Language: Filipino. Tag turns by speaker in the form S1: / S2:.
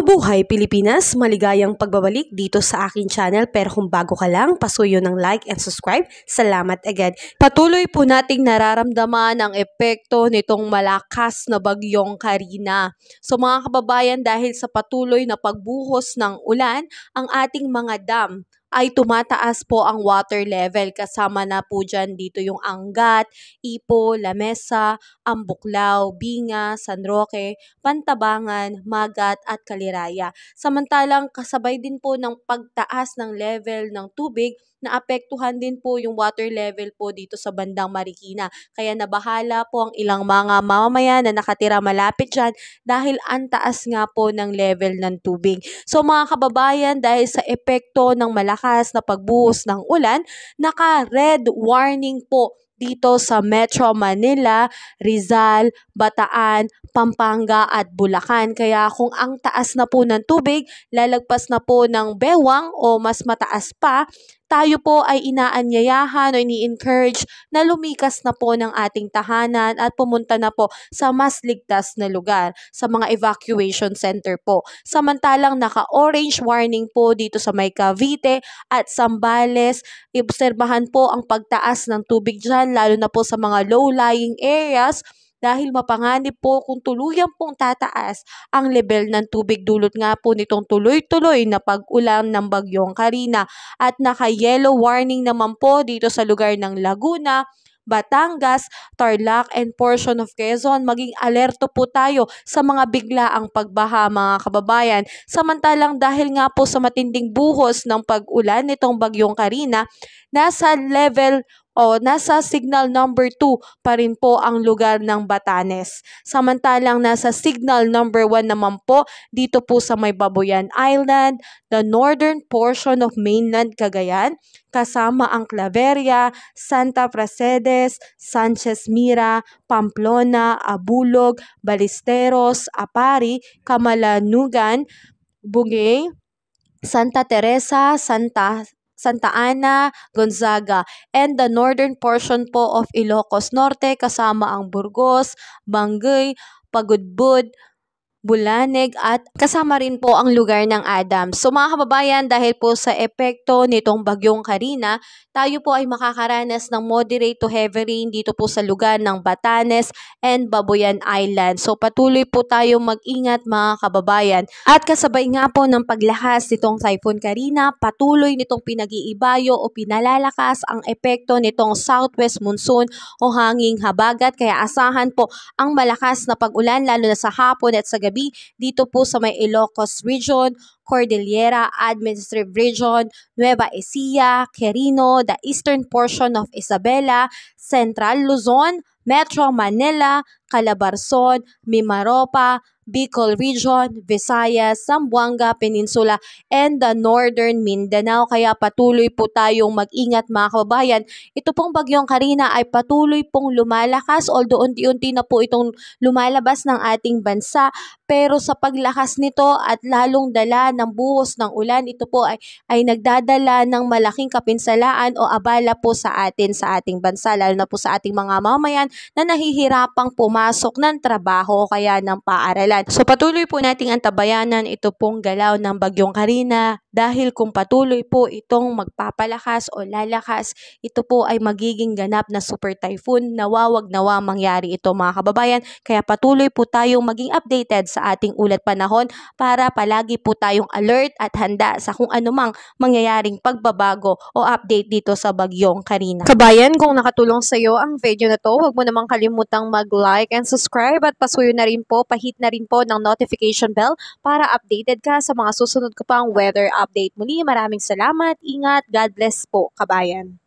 S1: Mabuhay Pilipinas! Maligayang pagbabalik dito sa aking channel, pero kung bago ka lang, pasuyo ng like and subscribe. Salamat agad. Patuloy po nating nararamdaman ang epekto nitong malakas na bagyong Karina. So mga kababayan, dahil sa patuloy na pagbuhos ng ulan, ang ating mga dam ay tumataas po ang water level. Kasama na po dyan dito yung Angat, Ipo, Lamesa, Ambuklao, Binga, San Roque, Pantabangan, Magat at Kaliraya. Samantalang kasabay din po ng pagtaas ng level ng tubig, naapektuhan din po yung water level po dito sa bandang Marikina. Kaya nabahala po ang ilang mga mamamayan na nakatira malapit dyan dahil ang taas nga po ng level ng tubig. So mga kababayan, dahil sa epekto ng malakas na pagbuhos ng ulan, naka-red warning po dito sa Metro Manila, Rizal, Bataan, Pampanga at Bulacan. Kaya kung ang taas na po ng tubig, lalagpas na po ng bewang o mas mataas pa, tayo po ay inaanyayahan o ini-encourage na lumikas na po ng ating tahanan at pumunta na po sa mas ligtas na lugar, sa mga evacuation center po. Samantalang naka-orange warning po dito sa may Cavite at Zambales. Obserbahan po ang pagtaas ng tubig dyan, lalo na po sa mga low-lying areas, dahil mapanganib po kung tuluyan pong tataas ang level ng tubig dulot nga po nitong tuloy-tuloy na pag-ulan ng bagyong Karina. At naka-yellow warning naman po dito sa lugar ng Laguna, Batangas, Tarlac, and portion of Quezon. Maging alerto po tayo sa mga biglaang pagbaha, mga kababayan. Samantalang dahil nga po sa matinding buhos ng pag-ulan nitong bagyong Karina, nasa signal number 2 pa rin po ang lugar ng Batanes. Samantalang nasa signal number 1 naman po dito po sa may Babuyan Island, the northern portion of mainland Cagayan, kasama ang Claveria, Santa Pracedes, Sanchez Mira, Pamplona, Abulog, Balisteros, Apari, Camalanugan, Bugay, Santa Teresa, Santa Ana, Gonzaga, and the northern portion po of Ilocos Norte, kasama ang Burgos, Bangay, Pagudbud, Bulaneg at kasama rin po ang lugar ng Adams. So mga kababayan, dahil po sa epekto nitong bagyong Karina, tayo po ay makakaranas ng moderate to heavy rain dito po sa lugar ng Batanes and Babuyan Island. So patuloy po tayong mag-ingat mga kababayan. At kasabay nga po ng paglahas nitong Typhoon Karina, patuloy nitong pinag-iibayo o pinalalakas ang epekto nitong southwest monsoon o hanging habagat. Kaya asahan po ang malakas na pag-ulan lalo na sa hapon at sa gabi dito po sa may Ilocos Region, Cordillera Administrative Region, Nueva Ecija, Quirino, the eastern portion of Isabela, Central Luzon, Metro Manila, Calabarzon, Mimaropa, Bicol Region, Visayas, Zamboanga Peninsula, and the Northern Mindanao. Kaya patuloy po tayong mag-ingat mga kababayan. Ito pong bagyong Karina ay patuloy pong lumalakas, although unti-unti na po itong lumalabas ng ating bansa. Pero sa paglakas nito at lalong dala ng buhos ng ulan, ito po ay nagdadala ng malaking kapinsalaan o abala po sa ating bansa, lalo na po sa ating mga mamamayan na nahihirapang pumasok ng trabaho o kaya ng paaralan. So patuloy po nating antabayanan ito pong galaw ng bagyong Karina, dahil kung patuloy po itong magpapalakas o lalakas, ito po ay magiging ganap na super typhoon na wag nawa mangyari ito mga kababayan. Kaya patuloy po tayong maging updated sa ating ulat panahon para palagi po tayong alert at handa sa kung anumang mangyayaring pagbabago o update dito sa bagyong Karina. Kabayan, kung nakatulong sa iyo ang video na to, huwag mo namang kalimutang mag-like and subscribe at pasuyo na rin po, pahit na rin po ng notification bell para updated ka sa mga susunod ko pang weather update. Muli, maraming salamat, ingat, God bless po, kabayan.